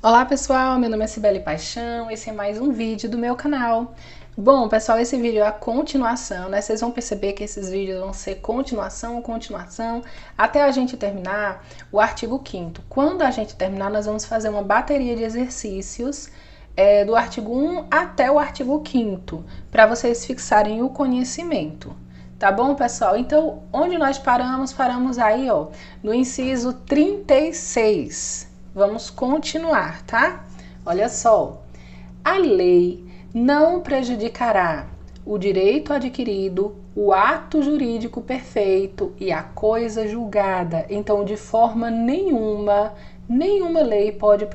Olá pessoal, meu nome é Cibele Paixão, esse é mais um vídeo do meu canal. Bom pessoal, esse vídeo é a continuação, né? Vocês vão perceber que esses vídeos vão ser continuação, até a gente terminar o artigo 5º. Quando a gente terminar, nós vamos fazer uma bateria de exercícios do artigo 1 até o artigo 5º, para vocês fixarem o conhecimento. Tá bom, pessoal? Então, onde nós paramos? Paramos aí, ó, no inciso 36. Vamos continuar, tá? Olha só. A lei não prejudicará o direito adquirido, o ato jurídico perfeito e a coisa julgada. Então, de forma nenhuma lei pode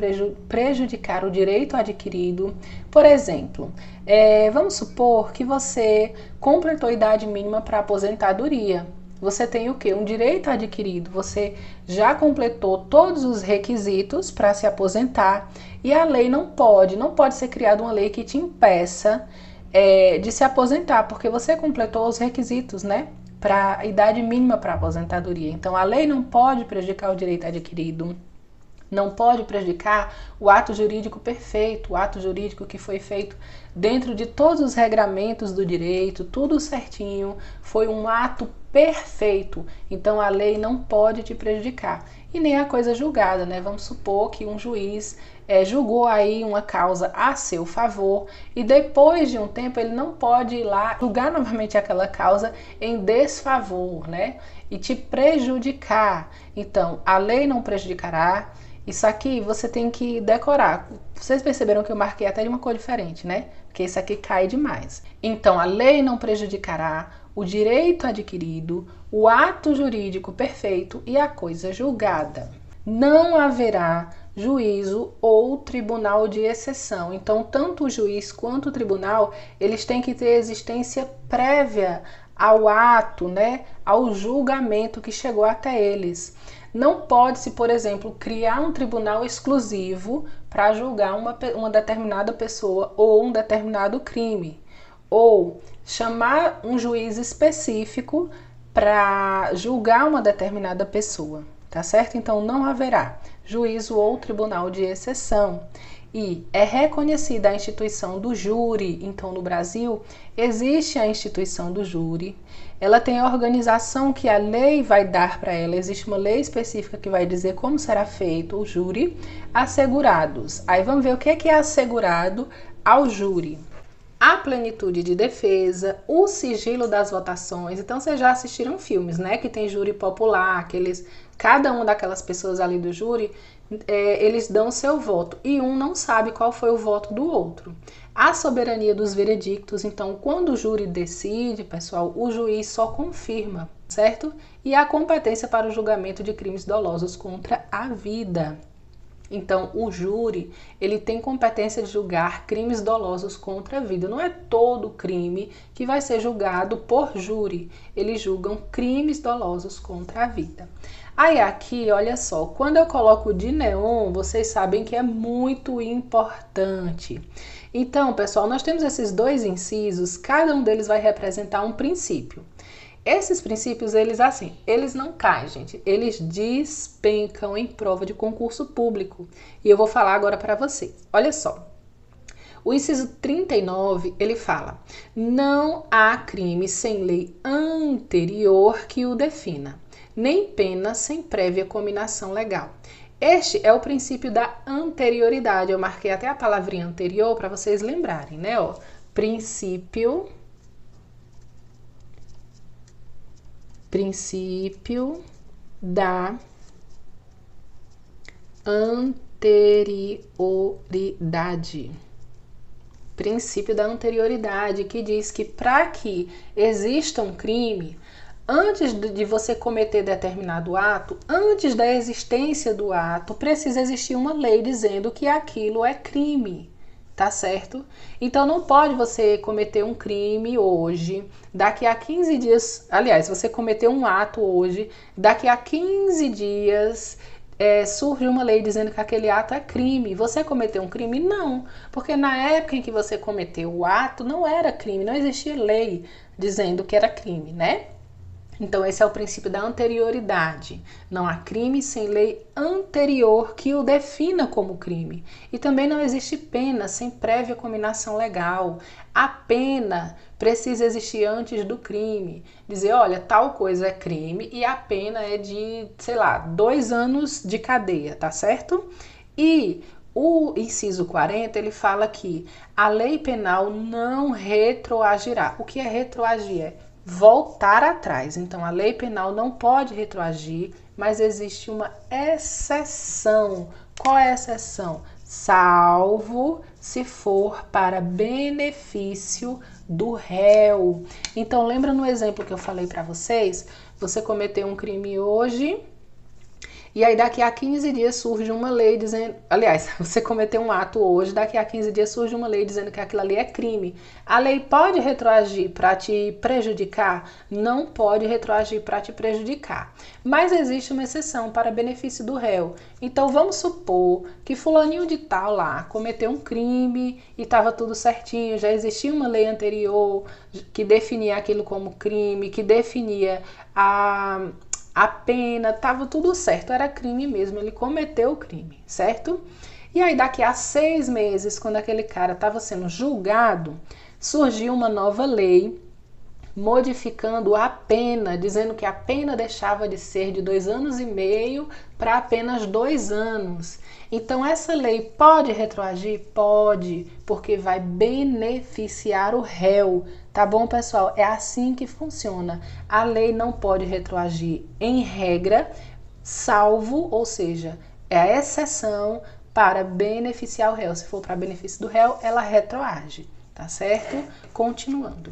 prejudicar o direito adquirido. Por exemplo, vamos supor que você completou a idade mínima para aposentadoria. Você tem o quê? Um direito adquirido. Você já completou todos os requisitos para se aposentar e a lei não pode ser criada uma lei que te impeça de se aposentar, porque você completou os requisitos, né? Para a idade mínima para aposentadoria. Então, a lei não pode prejudicar o direito adquirido. Não pode prejudicar o ato jurídico perfeito, o ato jurídico que foi feito dentro de todos os regramentos do direito, tudo certinho, foi um ato perfeito. Então a lei não pode te prejudicar. E nem a coisa julgada, né? Vamos supor que um juiz julgou aí uma causa a seu favor e depois de um tempo ele não pode ir lá julgar novamente aquela causa em desfavor, né? E te prejudicar. Então, a lei não prejudicará. Isso aqui você tem que decorar. Vocês perceberam que eu marquei até de uma cor diferente, né? Porque isso aqui cai demais. Então, a lei não prejudicará o direito adquirido, o ato jurídico perfeito e a coisa julgada. Não haverá juízo ou tribunal de exceção. Então, tanto o juiz quanto o tribunal, eles têm que ter existência prévia ao ato, né? Ao julgamento que chegou até eles. Não pode-se, por exemplo, criar um tribunal exclusivo para julgar uma determinada pessoa ou um determinado crime. Ou chamar um juiz específico para julgar uma determinada pessoa, tá certo? Então, não haverá juízo ou tribunal de exceção. E é reconhecida a instituição do júri. Então, no Brasil, existe a instituição do júri. Ela tem a organização que a lei vai dar para ela. Existe uma lei específica que vai dizer como será feito o júri. Assegurados. Aí vamos ver o que é assegurado ao júri. A plenitude de defesa, o sigilo das votações. Então, vocês já assistiram filmes, né? Que tem júri popular, cada uma daquelas pessoas ali do júri, eles dão o seu voto e um não sabe qual foi o voto do outro. A soberania dos veredictos, então, quando o júri decide, pessoal, o juiz só confirma, certo? E a competência para o julgamento de crimes dolosos contra a vida. Então, o júri, ele tem competência de julgar crimes dolosos contra a vida. Não é todo crime que vai ser julgado por júri. Eles julgam crimes dolosos contra a vida. Aí aqui, olha só, quando eu coloco de neon, vocês sabem que é muito importante. Então, pessoal, nós temos esses dois incisos, cada um deles vai representar um princípio. Esses princípios, eles não caem, gente. Eles despencam em prova de concurso público. E eu vou falar agora para vocês. Olha só. O inciso 39, ele fala: não há crime sem lei anterior que o defina, nem pena sem prévia cominação legal. Este é o princípio da anterioridade. Eu marquei até a palavrinha anterior para vocês lembrarem, né? Ó, princípio da anterioridade. Princípio da anterioridade, que diz que para que exista um crime, antes de você cometer determinado ato, antes da existência do ato, precisa existir uma lei dizendo que aquilo é crime. Tá certo? Então não pode você cometer um crime hoje, daqui a 15 dias, aliás, você cometeu um ato hoje, daqui a 15 dias surge uma lei dizendo que aquele ato é crime. Você cometeu um crime? Não, porque na época em que você cometeu o ato não era crime, não existia lei dizendo que era crime, né? Então, esse é o princípio da anterioridade. Não há crime sem lei anterior que o defina como crime. E também não existe pena sem prévia cominação legal. A pena precisa existir antes do crime. Dizer, olha, tal coisa é crime e a pena é de, sei lá, 2 anos de cadeia, tá certo? E o inciso 40, ele fala que a lei penal não retroagirá. O que é retroagir? É voltar atrás. Então, a lei penal não pode retroagir, mas existe uma exceção. Qual é a exceção? Salvo se for para benefício do réu. Então, lembra no exemplo que eu falei para vocês? Você cometeu um crime hoje, e aí daqui a 15 dias surge uma lei dizendo... Aliás, você cometeu um ato hoje, daqui a 15 dias surge uma lei dizendo que aquilo ali é crime. A lei pode retroagir para te prejudicar? Não pode retroagir para te prejudicar. Mas existe uma exceção para benefício do réu. Então vamos supor que fulaninho de tal lá cometeu um crime e estava tudo certinho, já existia uma lei anterior que definia aquilo como crime, que definia a pena, estava tudo certo, era crime mesmo, ele cometeu o crime, certo? E aí daqui a 6 meses, quando aquele cara estava sendo julgado, surgiu uma nova lei modificando a pena, dizendo que a pena deixava de ser de 2 anos e meio para apenas 2 anos. Então essa lei pode retroagir? Pode, porque vai beneficiar o réu. Tá bom, pessoal? É assim que funciona. A lei não pode retroagir em regra, salvo, ou seja, é a exceção para beneficiar o réu. Se for para benefício do réu, ela retroage, tá certo? Continuando.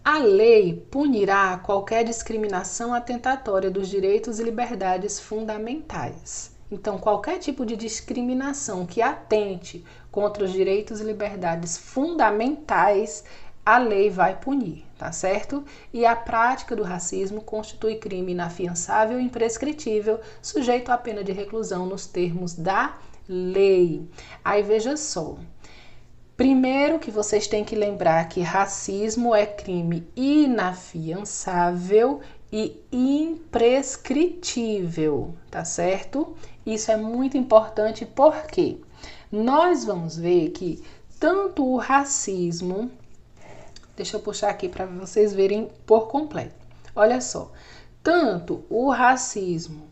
A lei punirá qualquer discriminação atentatória dos direitos e liberdades fundamentais. Então, qualquer tipo de discriminação que atente contra os direitos e liberdades fundamentais, a lei vai punir, tá certo? E a prática do racismo constitui crime inafiançável e imprescritível, sujeito à pena de reclusão nos termos da lei. Aí veja só. Primeiro que vocês têm que lembrar que racismo é crime inafiançável e imprescritível, tá certo? Isso é muito importante porque nós vamos ver que tanto o racismo, deixa eu puxar aqui para vocês verem por completo. Olha só, tanto o racismo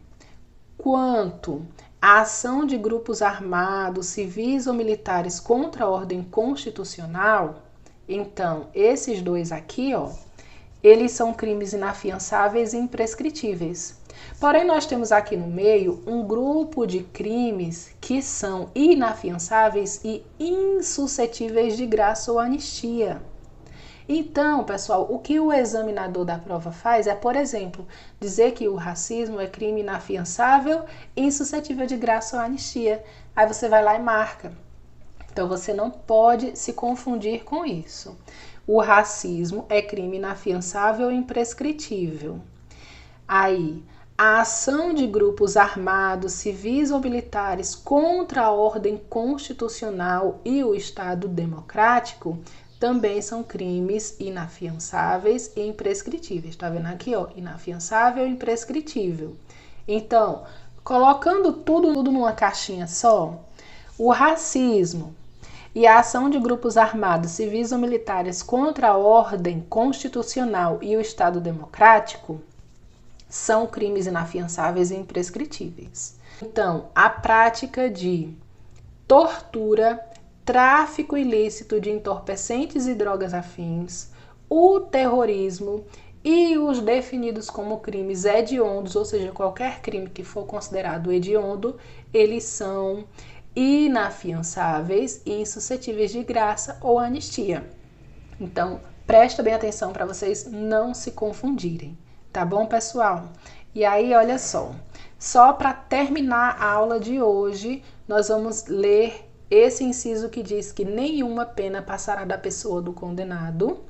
quanto a ação de grupos armados, civis ou militares contra a ordem constitucional, então, esses dois aqui, ó, eles são crimes inafiançáveis e imprescritíveis. Porém, nós temos aqui no meio um grupo de crimes que são inafiançáveis e insuscetíveis de graça ou anistia. Então, pessoal, o que o examinador da prova faz é, por exemplo, dizer que o racismo é crime inafiançável e insuscetível de graça ou anistia. Aí você vai lá e marca. Então, você não pode se confundir com isso. O racismo é crime inafiançável e imprescritível. Aí, a ação de grupos armados, civis ou militares contra a ordem constitucional e o Estado democrático também são crimes inafiançáveis e imprescritíveis. Tá vendo aqui, ó? Inafiançável e imprescritível. Então, colocando tudo numa caixinha só, o racismo e a ação de grupos armados, civis ou militares contra a ordem constitucional e o Estado democrático são crimes inafiançáveis e imprescritíveis. Então, a prática de tortura, tráfico ilícito de entorpecentes e drogas afins, o terrorismo e os definidos como crimes hediondos, ou seja, qualquer crime que for considerado hediondo, eles são inafiançáveis e insuscetíveis de graça ou anistia. Então, presta bem atenção para vocês não se confundirem, tá bom, pessoal? E aí, olha só para terminar a aula de hoje, nós vamos ler esse inciso que diz que nenhuma pena passará da pessoa do condenado,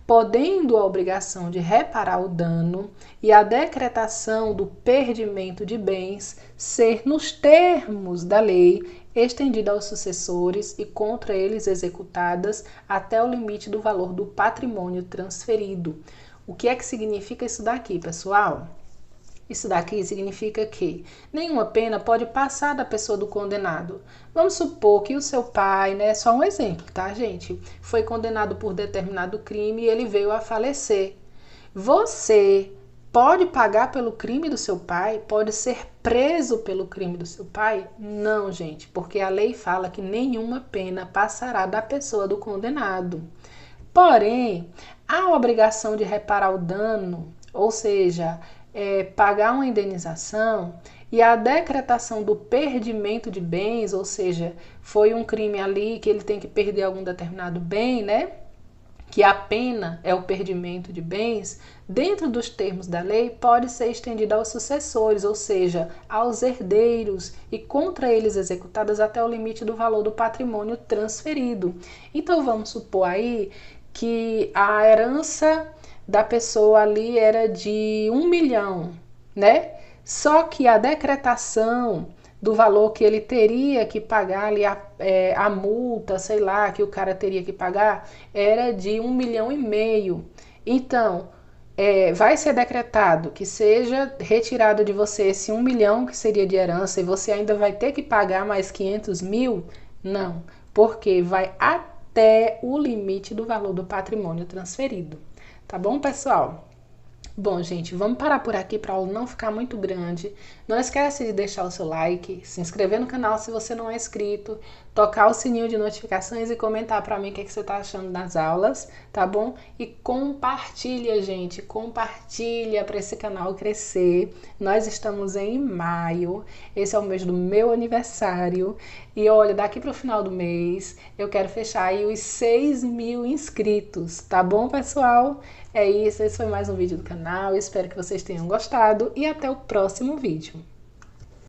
podendo a obrigação de reparar o dano e a decretação do perdimento de bens ser, nos termos da lei, estendida aos sucessores e contra eles executadas até o limite do valor do patrimônio transferido. O que é que significa isso daqui, pessoal? Isso daqui significa que nenhuma pena pode passar da pessoa do condenado. Vamos supor que o seu pai, né, só um exemplo, tá, gente? Foi condenado por determinado crime e ele veio a falecer. Você pode pagar pelo crime do seu pai? Pode ser preso pelo crime do seu pai? Não, gente, porque a lei fala que nenhuma pena passará da pessoa do condenado. Porém, há a obrigação de reparar o dano, ou seja, pagar uma indenização, e a decretação do perdimento de bens, ou seja, foi um crime ali que ele tem que perder algum determinado bem, né? Que a pena é o perdimento de bens, dentro dos termos da lei, pode ser estendida aos sucessores, ou seja, aos herdeiros, e contra eles executadas até o limite do valor do patrimônio transferido. Então vamos supor aí que a herança da pessoa ali era de 1 milhão, né? Só que a decretação do valor que ele teria que pagar ali, a multa, sei lá, que o cara teria que pagar, era de 1,5 milhão. Então, vai ser decretado que seja retirado de você esse 1 milhão que seria de herança e você ainda vai ter que pagar mais 500 mil? Não, porque vai até o limite do valor do patrimônio transferido. Tá bom, pessoal? Bom, gente, vamos parar por aqui para a aula não ficar muito grande. Não esquece de deixar o seu like, se inscrever no canal se você não é inscrito, tocar o sininho de notificações e comentar para mim o que você está achando das aulas, tá bom? E compartilha, gente, compartilha para esse canal crescer. Nós estamos em maio, esse é o mês do meu aniversário. E olha, daqui para o final do mês eu quero fechar aí os 6.000 inscritos, tá bom, pessoal? É isso, esse foi mais um vídeo do canal, espero que vocês tenham gostado e até o próximo vídeo.